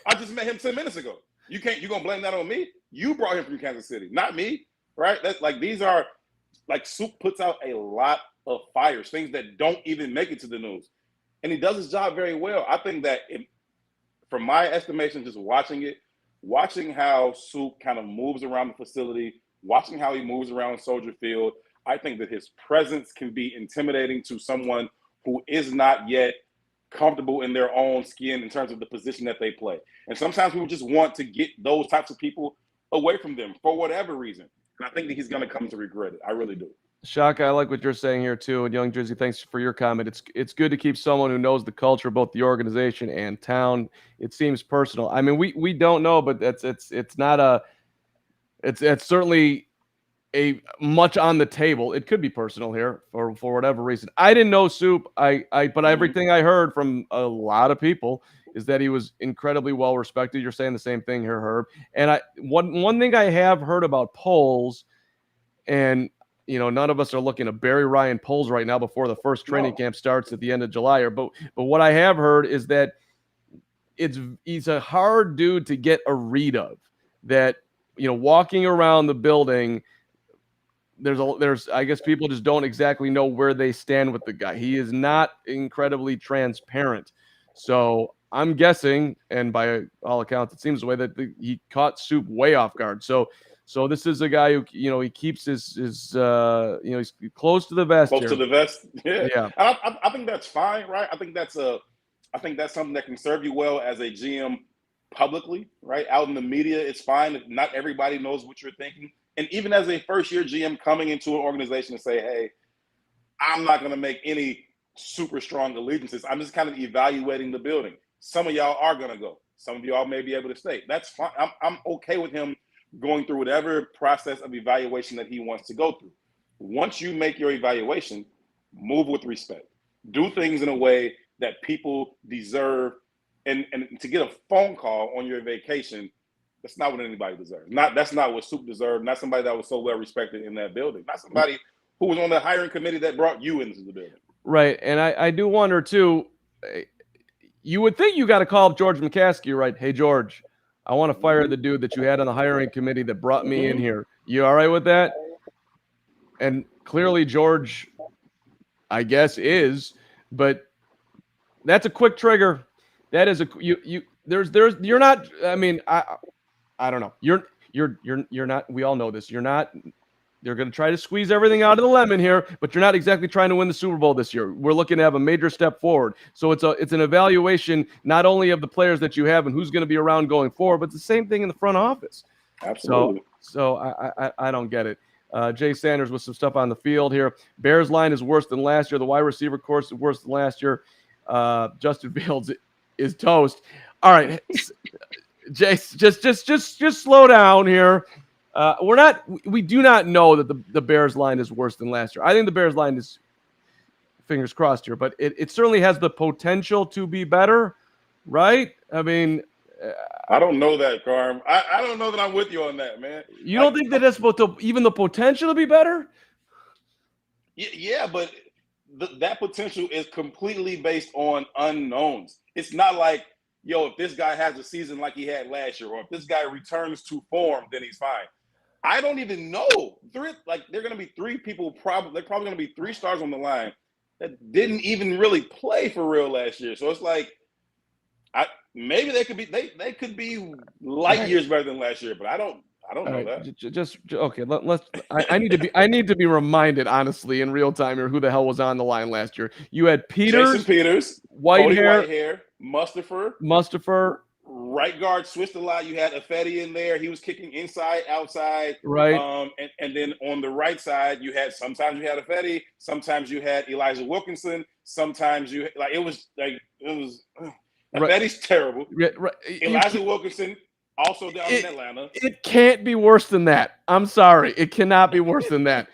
I just met him 10 minutes ago. You gonna blame that on me? You brought him from Kansas City, not me, right? That's like, these are like, Soup puts out a lot of fires, things that don't even make it to the news. And he does his job very well. I think that from my estimation, just watching how Soup kind of moves around the facility, watching how he moves around Soldier Field, I think that his presence can be intimidating to someone who is not yet comfortable in their own skin in terms of the position that they play. And sometimes people just want to get those types of people away from them for whatever reason. And I think that he's going to come to regret it. I really do.
Shaka, I like what you're saying here too. And Young Jersey, thanks for your comment. It's good to keep someone who knows the culture, both the organization and town. It seems personal. I mean, we don't know, but it's not a it's certainly a much on the table. It could be personal here for whatever reason. I didn't know Soup. But everything I heard from a lot of people is that he was incredibly well respected. You're saying the same thing here, Herb. And one thing I have heard about Poles, and none of us are looking to bury Ryan Poles right now before the first training camp starts at the end of July. But what I have heard is that he's a hard dude to get a read of. That walking around the building, there's I guess people just don't exactly know where they stand with the guy. He is not incredibly transparent. So I'm guessing, and by all accounts, it seems the way that he caught Soup way off guard. So this is a guy who, he keeps his he's close to the vest.
Close to the vest.
Yeah.
I think that's fine, right? I think that's something that can serve you well as a GM publicly, right? Out in the media, it's fine if not everybody knows what you're thinking. And even as a first-year GM coming into an organization and say, hey, I'm not going to make any super strong allegiances. I'm just kind of evaluating the building. Some of y'all are going to go. Some of y'all may be able to stay. That's fine. I'm okay with him going through whatever process of evaluation that he wants to go through. Once you make your evaluation, move with respect. Do things in a way that people deserve. And to get a phone call on your vacation, that's not what anybody deserves. That's not what Soup deserved. Not somebody that was so well respected in that building. Not somebody who was on the hiring committee that brought you into the building.
Right. And I do wonder too, you would think you got to call up George McCaskey, right? Hey, George, I want to fire the dude that you had on the hiring committee that brought me in here. You all right with that? And clearly George, I guess, is, but that's a quick trigger. That is you're not, I mean, I don't know. You're not, we all know this. They're going to try to squeeze everything out of the lemon here, but you're not exactly trying to win the Super Bowl this year. We're looking to have a major step forward. So it's an evaluation not only of the players that you have and who's going to be around going forward, but it's the same thing in the front office.
Absolutely.
So I don't get it. Jay Sanders with some stuff on the field here. Bears line is worse than last year. The wide receiver course is worse than last year. Justin Fields is toast. All right, Jay, just slow down here. We do not know that the Bears line is worse than last year. I think the Bears line is fingers crossed here, but it certainly has the potential to be better, right? I mean,
I don't know that, Carm. I don't know that I'm with you on that, man.
you don't think that it's even the potential to be better?
Yeah, but that potential is completely based on unknowns. It's not like, yo, if this guy has a season like he had last year, or if this guy returns to form, then he's fine. I don't even know. They're going to be three people. They're probably going to be three stars on the line that didn't even really play for real last year. So it's like, maybe they could be light years better than last year, but I don't know that.
Just okay. I need to be reminded, honestly, in real time here, who the hell was on the line last year. You had
Jason Peters, Whitehair, Mustafer. Right guard switched a lot. You had Ifedi in there. He was kicking inside, outside.
Right.
And then on the right side, sometimes you had Ifedi, sometimes you had Elijah Wilkinson, sometimes Ifedi's terrible.
Right.
Elijah Wilkinson also down in Atlanta.
It can't be worse than that. I'm sorry. It cannot be worse than that.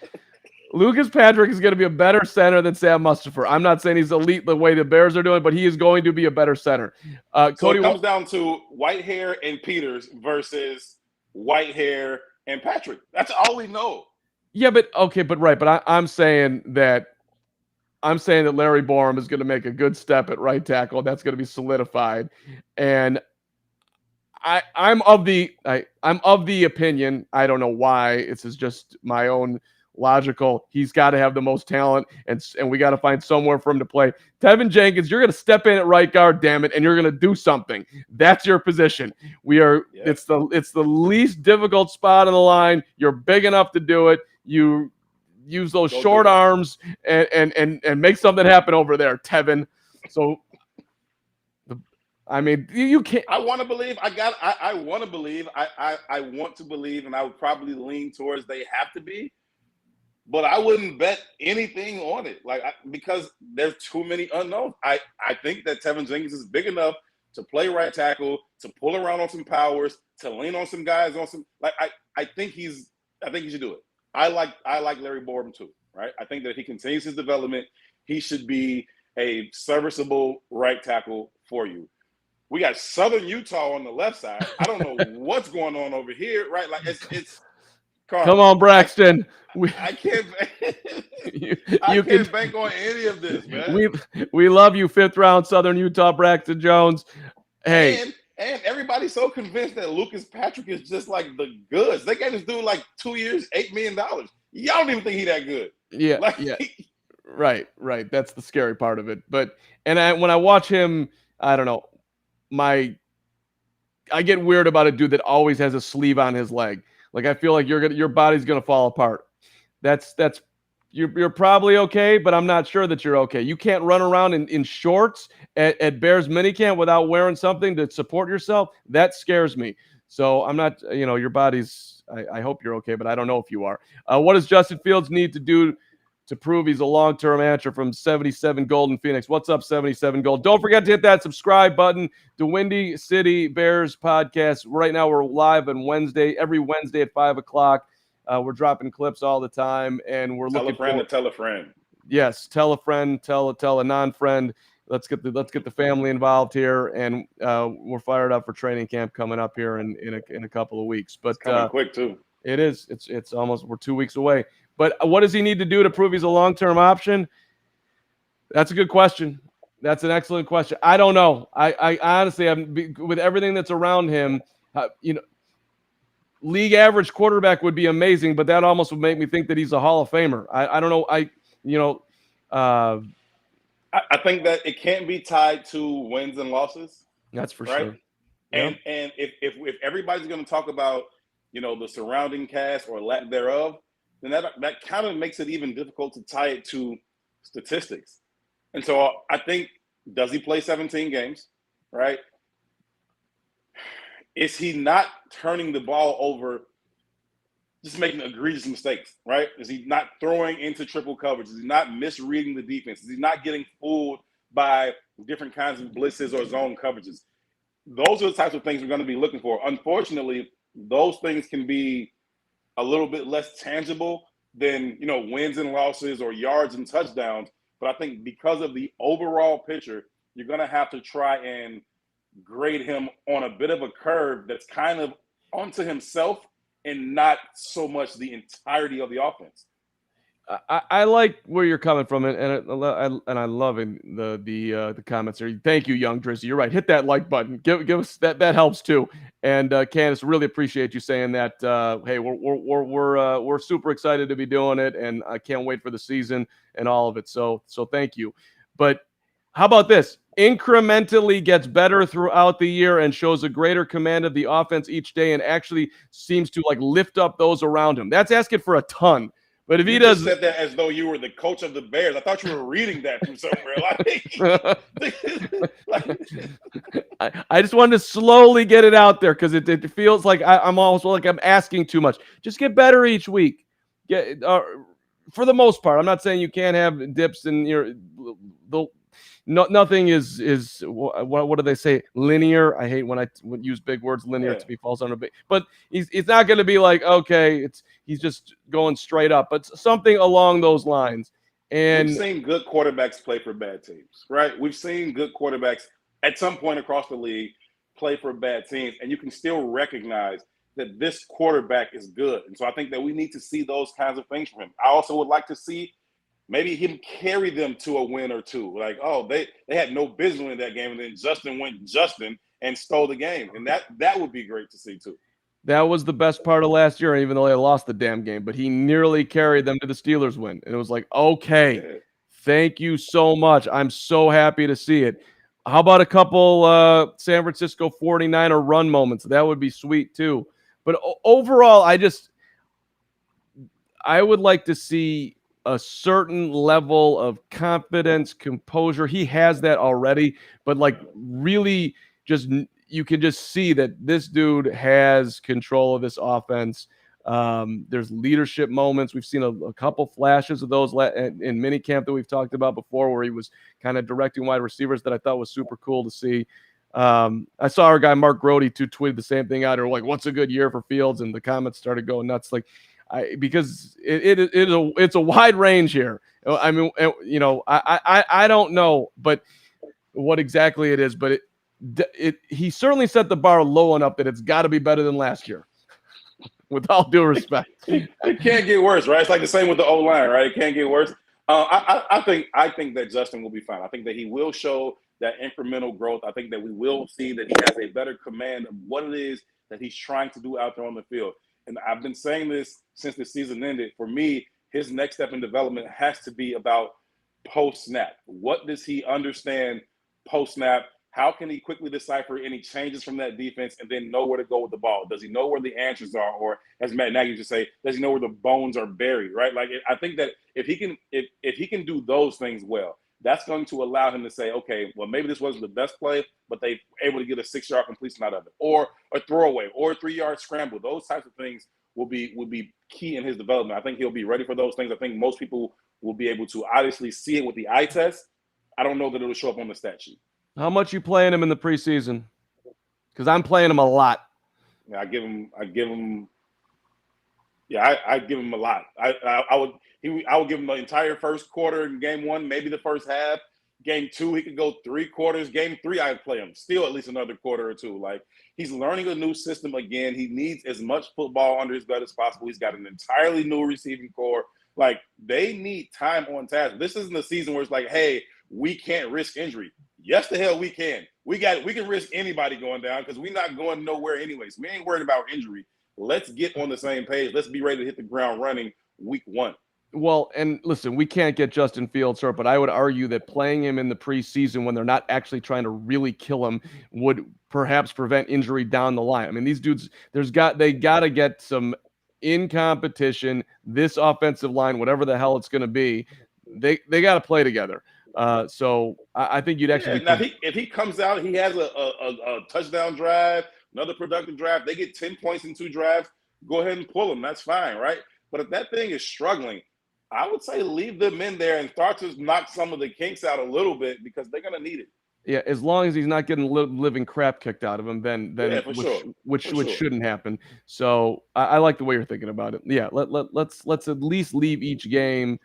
Lucas Patrick is going to be a better center than Sam Mustafer. I'm not saying he's elite the way the Bears are doing, but he is going to be a better center.
So it comes down to Whitehair and Peters versus Whitehair and Patrick. That's all we know.
Yeah, but I'm saying that Larry Borum is going to make a good step at right tackle. That's going to be solidified, and I'm of the opinion. I don't know why. This is just my own logical. He's got to have the most talent, and we got to find somewhere for him to play. Tevin Jenkins, you're going to step in at right guard, damn it, and you're going to do something. That's your position. It's the least difficult spot on the line. You're big enough to do it. You use those short arms and make something happen over there, Tevin. So, I mean, you can't.
I want to believe. I want to believe. I want to believe, and I would probably lean towards they have to be. But I wouldn't bet anything on it, because there's too many unknowns. I think that Tevin Jenkins is big enough to play right tackle, to pull around on some powers, to lean on some guys on some. I think he should do it. I like Larry Borum too, right? I think that if he continues his development, he should be a serviceable right tackle for you. We got Southern Utah on the left side. I don't know what's going on over here, right? It's. Carl,
come on, Braxton.
I can't. I can't bank on any of this, man.
We love you, 5th round Southern Utah Braxton Jones. Hey,
and everybody's so convinced that Lucas Patrick is just like the goods. They gave this dude like 2 years, $8 million. Y'all don't even think he that good.
Yeah, yeah. Right. That's the scary part of it. But when I watch him, I don't know. I get weird about a dude that always has a sleeve on his leg. Like, I feel like your body's gonna fall apart. You're probably okay, but I'm not sure that you're okay. You can't run around in shorts at Bears minicamp without wearing something to support yourself. That scares me. So I'm not, your body's. I hope you're okay, but I don't know if you are. What does Justin Fields need to do to prove he's a long-term answer from 77 Golden Phoenix? What's up, 77 Gold? Don't forget to hit that subscribe button. The Windy City Bears podcast. Right now we're live on every Wednesday at 5 o'clock. We're dropping clips all the time, and we're looking
to tell a friend.
Yes, tell a friend, tell a non-friend. Let's get the family involved here, and we're fired up for training camp coming up here in a couple of weeks. But
it's coming quick too.
It is. It's almost, we're 2 weeks away. But what does he need to do to prove he's a long-term option? That's a good question. That's an excellent question. I don't know. I honestly, with everything that's around him, league average quarterback would be amazing, but that almost would make me think that he's a Hall of Famer. I don't know.
I think that it can't be tied to wins and losses.
That's for
right?
sure.
And if everybody's going to talk about the surrounding cast or lack thereof, then that kind of makes it even difficult to tie it to statistics. And so I think, does he play 17 games, right? Is he not turning the ball over, just making egregious mistakes, right? Is he not throwing into triple coverage? Is he not misreading the defense? Is he not getting fooled by different kinds of blitzes or zone coverages? Those are the types of things we're going to be looking for. Unfortunately, those things can be a little bit less tangible than, wins and losses or yards and touchdowns, But I think because of the overall picture, you're going to have to try and grade him on a bit of a curve that's kind of onto himself and not so much the entirety of the offense.
I like where you're coming from, and I love the comments here. Thank you, Young Drizzy. You're right. Hit that like button. Give us that helps too. And Candace, really appreciate you saying that. Hey, we're super excited to be doing it, and I can't wait for the season and all of it. So thank you. But how about this? Incrementally gets better throughout the year and shows a greater command of the offense each day, and actually seems to like lift up those around him. That's asking for a ton. But if he does,
said that as though you were the coach of the Bears. I thought you were reading that from somewhere.
I just wanted to slowly get it out there because it feels like I'm almost like I'm asking too much. Just get better each week. Get for the most part. I'm not saying you can't have dips and nothing is what do they say? Linear. I hate when I use big words. Linear to me falls under big, but he's not going to be like, okay, he's just going straight up, but something along those lines. And
we've seen good quarterbacks play for bad teams, right? We've seen good quarterbacks at some point across the league play for bad teams, and you can still recognize that this quarterback is good. And so I think that we need to see those kinds of things from him. I also would like to see maybe him carry them to a win or two. Like, oh, they had no business winning that game, and then Justin and stole the game. And that would be great to see too.
That was the best part of last year, even though they lost the damn game. But he nearly carried them to the Steelers win. And it was like, okay, thank you so much. I'm so happy to see it. How about a couple San Francisco 49er run moments? That would be sweet too. But overall, I would like to see a certain level of confidence, composure. He has that already, but like really just you can just see that this dude has control of this offense. There's leadership moments. We've seen a couple flashes of those in minicamp that we've talked about before, where he was kind of directing wide receivers that I thought was super cool to see. I saw our guy Mark Grody too tweeted the same thing out, or like, "What's a good year for Fields?" And the comments started going nuts. Like, because it's a wide range here. I mean, I don't know, but what exactly it is, but he certainly set the bar low enough that it's got to be better than last year. With all due respect,
it can't get worse, right? It's like the same with the O-line, right? It can't get worse. I think that Justin will be fine. I think that he will show that incremental growth. I think that we will see that he has a better command of what it is that he's trying to do out there on the field. And I've been saying this since the season ended. For me, his next step in development has to be about post-snap. What does he understand post-snap? How can he quickly decipher any changes from that defense and then know where to go with the ball? Does he know where the answers are? Or as Matt Nagy used to say, does he know where the bones are buried, right? Like, I think that if he can do those things well, that's going to allow him to say, okay, well, maybe this wasn't the best play, but they were able to get a 6-yard completion out of it, or a throwaway, or a 3-yard scramble. Those types of things will be key in his development. I think he'll be ready for those things. I think most people will be able to obviously see it with the eye test. I don't know that it'll show up on the stat sheet.
How much you playing him in the preseason? Because I'm playing him a lot.
Yeah, I give him. Yeah, I'd give him a lot. I would give him the entire first quarter in game 1, maybe the first half. Game 2, he could go 3 quarters. Game 3, I'd play him still at least another quarter or two. Like, he's learning a new system again. He needs as much football under his belt as possible. He's got an entirely new receiving core. Like, they need time on task. This isn't a season where it's like, hey, we can't risk injury. Yes, the hell we can. We can risk anybody going down because we're not going nowhere anyways. We ain't worried about injury. Let's get on the same page. Let's be ready to hit the ground running week 1.
Well, and listen, we can't get Justin Fields hurt, but I would argue that playing him in the preseason when they're not actually trying to really kill him would perhaps prevent injury down the line. I mean, these dudes, they got to get some in competition. This offensive line, whatever the hell it's going to be, they got to play together. So I think you'd actually.
Now, if he comes out, he has a touchdown drive, another productive drive. They get 10 points in 2 drives. Go ahead and pull them. That's fine, right? But if that thing is struggling, I would say leave them in there and start to knock some of the kinks out a little bit because they're going to need it.
Yeah, as long as he's not getting living crap kicked out of him, then
yeah,
which shouldn't happen. So I like the way you're thinking about it. Yeah, let's at least leave each game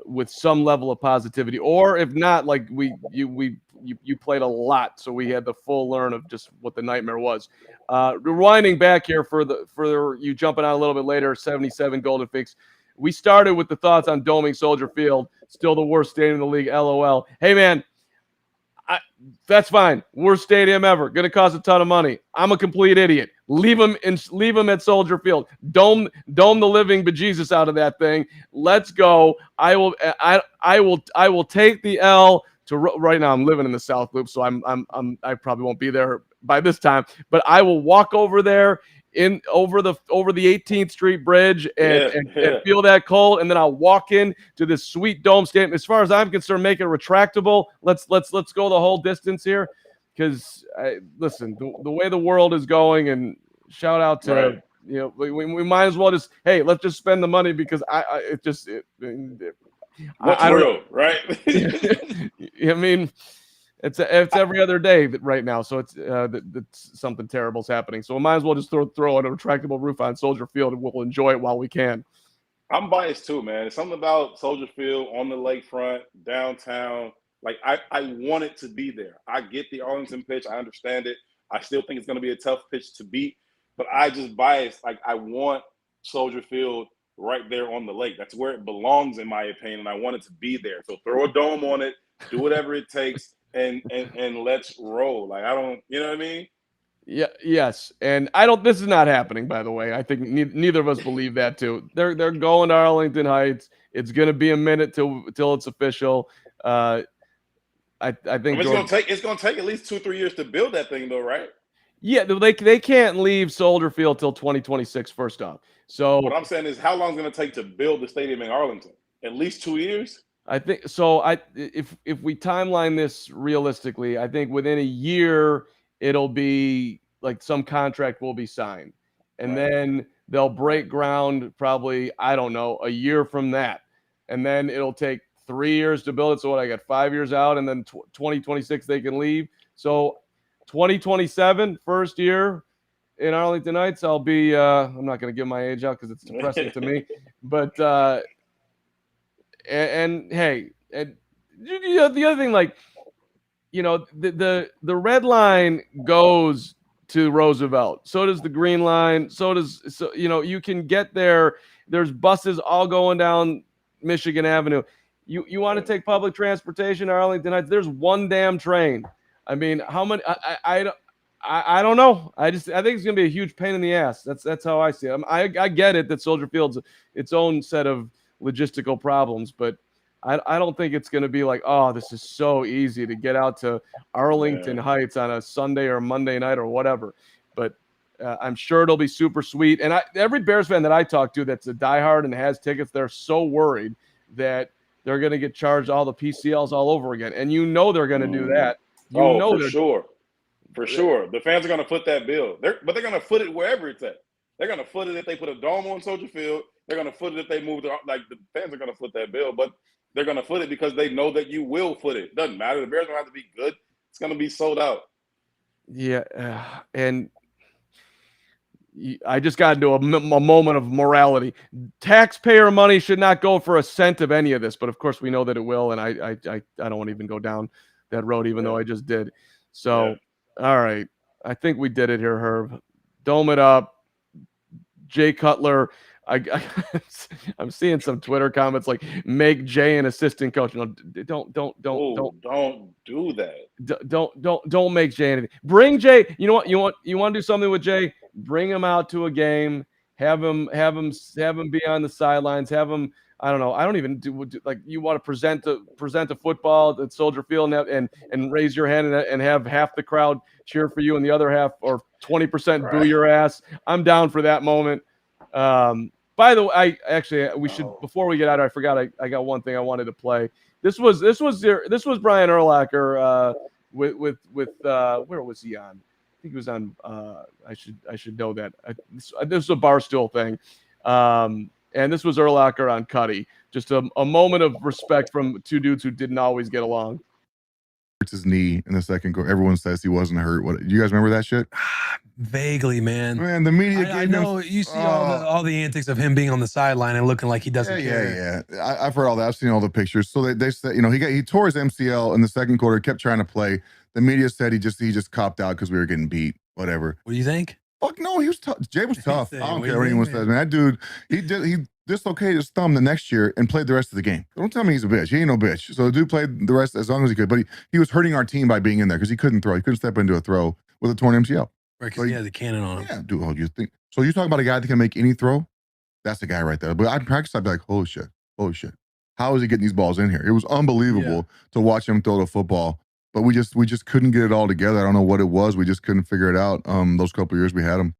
with some level of positivity, or if not, like you played a lot, so we had the full learn of just what the nightmare was. Rewinding back here for you jumping on a little bit later, 77 Golden Fix. We started with the thoughts on doming Soldier Field, still the worst stadium in the league. LOL. Hey man, that's fine. Worst stadium ever. Going to cost a ton of money. I'm a complete idiot. Leave them at Soldier Field. Dome the living bejesus out of that thing. Let's go. I will take the L to right now. I'm living in the South Loop, so I probably won't be there by this time, but I will walk over there over the 18th Street Bridge and feel that cold, and then I'll walk in to this sweet dome stadium. As far as I'm concerned, make it retractable. Let's go the whole distance here, because listen, the way the world is going, and shout out to we might as well just let's just spend the money, because
what's real, right?
I mean. It's every other day right now, so it's something terrible's happening. So we might as well just throw a retractable roof on Soldier Field, and we'll enjoy it while we can.
I'm biased too, man. It's something about Soldier Field on the lakefront, downtown. Like I want it to be there. I get the Arlington pitch. I understand it. I still think it's going to be a tough pitch to beat, but I just biased. Like, I want Soldier Field right there on the lake. That's where it belongs, in my opinion, and I want it to be there. So throw a dome on it, do whatever it takes. And let's roll. Like, I don't, you know what I mean?
Yeah. Yes. And this is not happening, by the way. I think neither of us believe that too. They're going to Arlington Heights. It's going to be a minute till it's official. I think
it's going to take at least 2-3 years to build that thing, though, right?
Yeah, they can't leave Soldier Field till 2026. First off, so
what I'm saying is, how long is it going to take to build the stadium in Arlington? At least 2 years.
I think so. If we timeline this realistically, I think within a year it'll be like some contract will be signed, and then they'll break ground probably, I don't know, a year from that, and then it'll take 3 years to build it. So I got 5 years out, and then 2026 they can leave. So 2027 first year in Arlington Heights, I'll be. I'm not going to give my age out because it's depressing to me, but. And hey, and the other thing, like, the red line goes to Roosevelt. So does the green line. So you can get there. There's buses all going down Michigan Avenue. You want to take public transportation to Arlington Heights? There's one damn train. I mean, how many? I don't know. I think it's gonna be a huge pain in the ass. That's how I see it. I get it that Soldier Field's its own set of logistical problems, but I don't think it's going to be like, oh, this is so easy to get out to Arlington Heights on a Sunday or Monday night or whatever. But I'm sure it'll be super sweet. And every Bears fan that I talk to that's a diehard and has tickets, they're so worried that they're going to get charged all the PCLs all over again. And they're going to do that.
For sure. The fans are going to foot that bill. But they're going to foot it wherever it's at. They're going to foot it if they put a dome on Soldier Field. They're going to foot it if they move the fans are going to foot that bill, but they're going to foot it because they know that you will foot it. Doesn't matter. The Bears don't have to be good. It's going to be sold out.
Yeah. And I just got into a moment of morality. Taxpayer money should not go for a cent of any of this, but of course we know that it will. And I don't want to even go down that road, even though I just did. So, all right. I think we did it here, Herb. Dome it up. Jay Cutler. I'm seeing some Twitter comments like, make Jay an assistant coach. No, don't
do that.
Don't make Jay anything. Bring Jay. You know what? You want to do something with Jay? Bring him out to a game. Have him be on the sidelines. Have him. I don't know. I don't even do like, you want to present the football at Soldier Field and raise your hand and have half the crowd cheer for you and the other half or 20% boo your ass. I'm down for that moment. By the way, we should, before we get out of here, I forgot I got one thing I wanted to play. This was Brian Urlacher with where was he on? I think he was on. I should know that. This is a Barstool thing, and this was Urlacher on Cuddy. Just a moment of respect from two dudes who didn't always get along.
His knee in the second goal. Everyone says he wasn't hurt. What, do you guys remember that shit? Vaguely, man.
Man, the media gave
I know
him,
you see all the antics of him being on the sideline and looking like he doesn't care.
Yeah. I've heard all that. I've seen all the pictures. So they said, he tore his MCL in the second quarter, kept trying to play. The media said he just copped out because we were getting beat. Whatever.
What do you think?
Fuck no, he was tough. Jay was tough. I don't
What
care what anyone says, man. That dude, he dislocated his thumb the next year and played the rest of the game. Don't tell me he's a bitch. He ain't no bitch. So the dude played the rest as long as he could, but he was hurting our team by being in there because he couldn't throw. He couldn't step into a throw with a torn MCL.
Right, because he had the cannon on him.
Yeah, dude. Oh, you think so? You talk about a guy that can make any throw? That's the guy right there. But I'd practice. I'd be like, holy shit. How is he getting these balls in here? It was unbelievable to watch him throw the football. But we just couldn't get it all together. I don't know what it was. We just couldn't figure it out. Those couple of years we had him.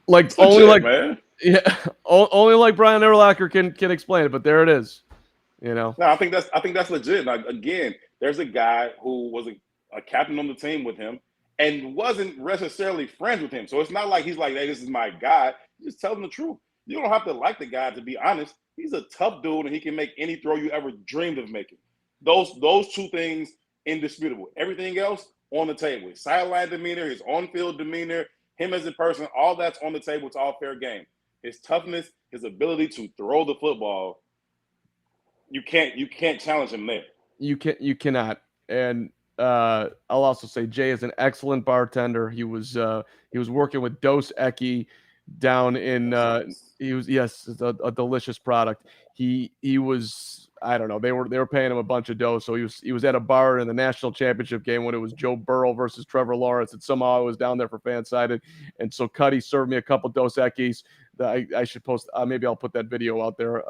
Like only like man. Yeah, only like Brian Urlacher can explain it. But there it is.
No, I think that's legit. Like, again, there's a guy who was a captain on the team with him and wasn't necessarily friends with him. So it's not like he's like, hey, this is my guy. Just tell him the truth. You don't have to like the guy, to be honest. He's a tough dude, and he can make any throw you ever dreamed of making. Those two things, indisputable. Everything else on the table. His sideline demeanor, his on-field demeanor, him as a person, all that's on the table. It's all fair game. His toughness, his ability to throw the football, you can't challenge him there.
You cannot. And I'll also say Jay is an excellent bartender. He was working with Dos Equis down in he was a delicious product. He was, I don't know, they were paying him a bunch of dough, so he was at a bar in the national championship game when it was Joe Burrow versus Trevor Lawrence, and somehow I was down there for fan-sided, and so Cuddy served me a couple Dos Equis that I should post. Maybe I'll put that video out there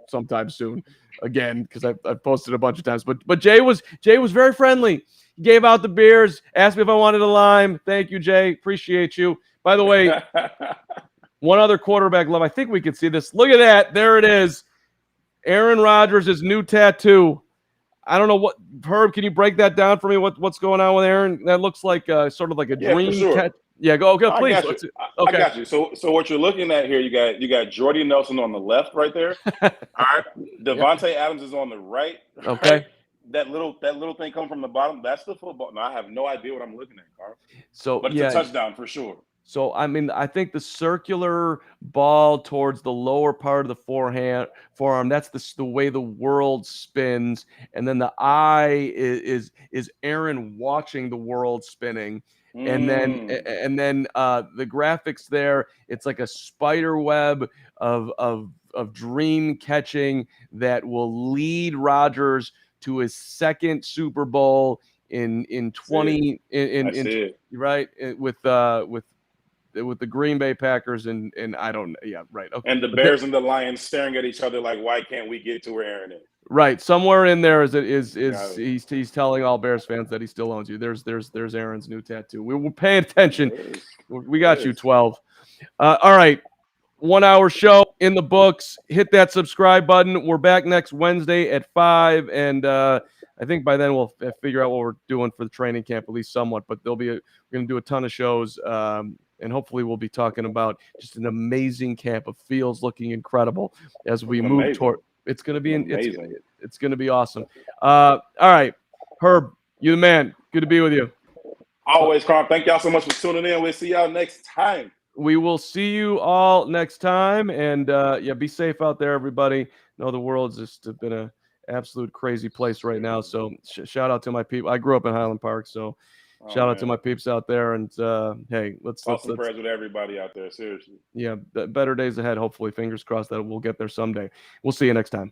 sometime soon again, because I've posted a bunch of times. But Jay was very friendly. He gave out the beers, asked me if I wanted a lime. Thank you, Jay. Appreciate you. By the way, one other quarterback love. I think we can see this. Look at that. There it is. Aaron Rodgers' new tattoo. I don't know what, Herb, can you break that down for me? What's going on with Aaron? That looks like sort of like a dream.
For sure.
Yeah, go please.
I got you. So what you're looking at here, you got Jordy Nelson on the left right there. All right. Devontae Adams is on the right.
Okay.
Right? That little thing coming from the bottom, that's the football. No, I have no idea what I'm looking at, Carl. But it's a touchdown for sure.
So, I mean, I think the circular ball towards the lower part of the forearm, that's the way the world spins. And then the eye is Aaron watching the world spinning. And then the graphics there, it's like a spider web of dream catching that will lead Rodgers to his second Super Bowl in right with the Green Bay Packers and I don't right. Okay.
And the Bears and the Lions staring at each other like, why can't we get to where Aaron is?
Right. Somewhere in there is he's telling all Bears fans that he still owns you. There's Aaron's new tattoo. We're paying attention. We got you, 12. All right. 1 hour show in the books. Hit that subscribe button. We're back next Wednesday at 5, and I think by then we'll figure out what we're doing for the training camp, at least somewhat. But we're going to do a ton of shows, and hopefully we'll be talking about just an amazing camp of Fields looking incredible as we move toward. It's going to be amazing. It's going to be awesome. All right, Herb, you the man. Good to be with you.
Always, Carl. Thank y'all so much for tuning in. We'll see y'all next time.
We will see you all next time, and be safe out there, everybody. Know the world's just been an absolute crazy place right now. So shout out to my people. I grew up in Highland Park, so shout out to my peeps out there. And hey, let's
prayers with everybody out there. Seriously.
Yeah, better days ahead. Hopefully, fingers crossed that we'll get there someday. We'll see you next time.